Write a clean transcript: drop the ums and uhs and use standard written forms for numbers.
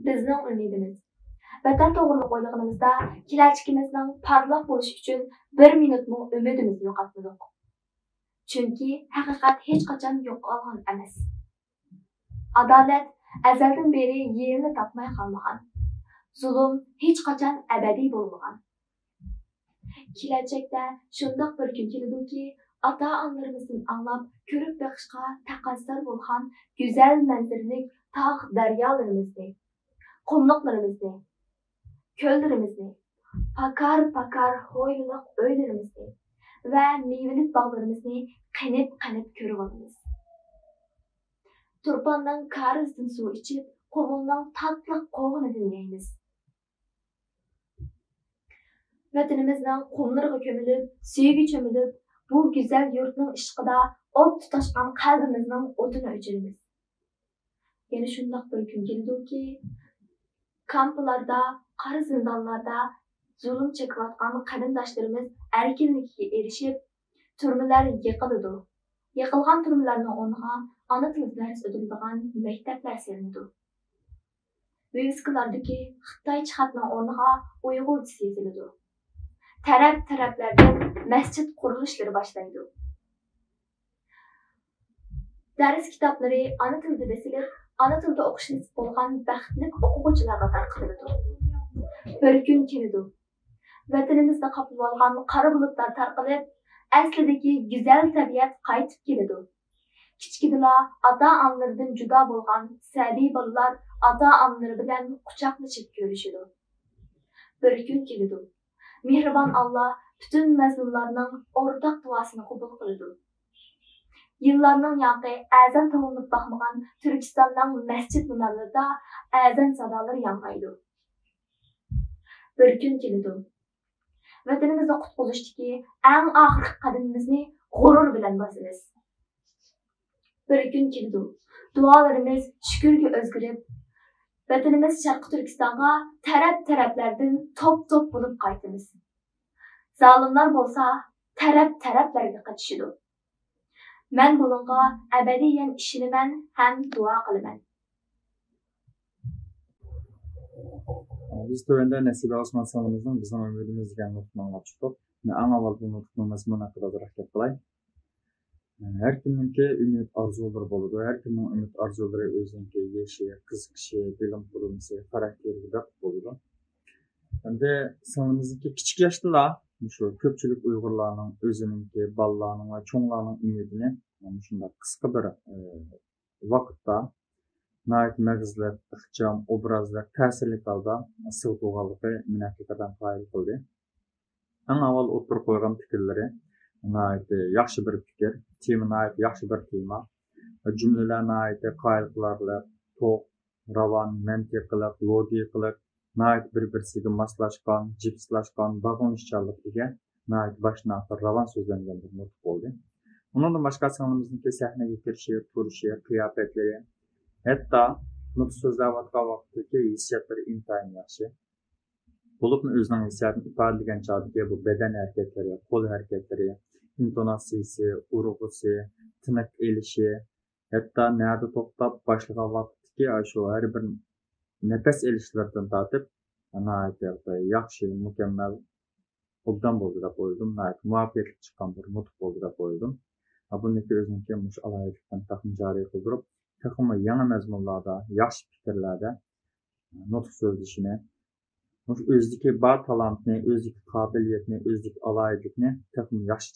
bizning umidimiz. Vatan to'g'riliq o'ylaganimizda kelajagimizning parlaq bo'lishi uchun bir minutmi umidimizni yo'qotmadik. Chunki haqiqat hech qachon yo'qolgan emas. Adolat azaldan beri yerini topmay qolmagan. Zulm hech qachon abadiy bo'lmagan. Kelajakda shundoq bir kun keladiki, ota-onalarimizdan anglab ko'rib boqishga taqozdor bo'lgan go'zal manzaralik tog' daryolarimizni, qumliqlarimizni, ko'llarimizni, pakar hovlilik uylarimizni va mevalik bog'larimizni qanib ko'rib olamiz. Turpondan karizdan suv ichib, qovundan tatlı qovunidan yeymiz. Vatanimizning qumlarga ko'milib, suyiga cho'milib, bu go'zal yurtning ishqida o't tutashgan qalbimizning o'tini o'chiramiz. Yana shundoq bir kun keladiki, kamplarda, qora zindonlarda zulm chekayotgan qarindoshlarimiz erkinligiga erishib, turmalar yiqiladi. Yiqilgan turmalarning o'rniga ana tilida dars o'tiladigan maktablar silinadi. Vivskalardagi Xitoycha xatning o'rniga Uyg'urcha yoziladi. Taraflardan masjid qurilishleri başlaydı. Ders kitapları ana tilde besilip, ana tilde okuş nasip olgan baxtlik o'quvchilarga tarqatiladi. Bir kun keladi. Vatanimizda qapib olgan qora bulutlar tarqalib, aslidagi go'zal tabiat qaytib keladi. Kichkinalar ota-onalaridan juda bo'lgan sabiy bolalar ota-onalari bilan quchoqlashib ko'rishadi. Bir kun keladi. Mehribon Allah bütün mazlumlarning o'rtaq duosini qabul qiladi. Yillarning yoqi azan to'g'rilib baxmagan Turkistonning masjid minorlarida azan sadolari yangraydi. Bir kun keladi. Vatanimizni qutqizishdagi eng oxirgi qadamimizni g'urur bilan bosamiz. Bir kun keladi. Duolarimiz shukrga o'zgarib, vatanimiz Sharqi Turkistonga taraflardan top bo'lib qaytamiz. Zalimlar bo'lsa taraflarga qaçışıdı. Men bununla ebediyen işinimen hem dua kılımen. Biz tövende Nesibe Osman sanımızın bizim ömrümüz degan nutqni anglab chiqib, eng avval bu nutqning mazmuni haqida harakat qilay. Her kimninki ümit arzuları bo'ladi. Her kimning ümit arzuları o'ziniki yeshi, qiziqishi, bilim qurilmasi, xarakteriga bo'ladi. Endi sanımızdaki kichik yoshdalar şu ko'pchilik Uyg'urlarning o'zininki, bolalarning va cho'nglarning umidini shunday qisqa bir vaqtda nəhayət məğzli, ixcham, obrazli, ta'sirli holda sığdırğanlığı meni haqiqatan qoyil qildi. Eng avval o'tirib qo'ygan fikrlari nəhayət yaxshi bir fikr, tema nəhayət yaxshi bir tema, jumlalar nəhayət qoyil qilarli, to'q, ravon, mantiqliq, logikliq, nəhayət bir-birisiga moslashgan, jipslashgan, bag'onishchanlikga nəhayət boshdan oxir ravon so'zlangan bir nutq bo'ldi. Undan boshqa sanamizning sahnaga kirishi, turishi, qiyofatlari, hatto nutq so'zlayotgan vaqtdagi hissiyotlari intayin yaxshi. Bo'libmi o'zining hissiyotini ifodalagan chog'dagi bu badan harakatlari, qo'l harakatlari, intonatsiyasi, urg'usi, tiniq elishi, hatto nerda to'xtab boshlagan vaqtdagi shu har bir nafas elishlardan tortib, yaxshi, mukammal obdan bo'ldi deb o'yladim. Muvaffaqiyatli chiqqan bir nutq bo'ldi deb o'yladim. Buniki o'ziniki mush alohidlikdan taxmin joriy qildirib, taxmin yangi mazmunlarda, yaxshi fikrlarda nutq so'zlashini, o'zidagi bor talantni, o'zidagi qobiliyatni, o'zidagi alohidlikni taxmin yaxshi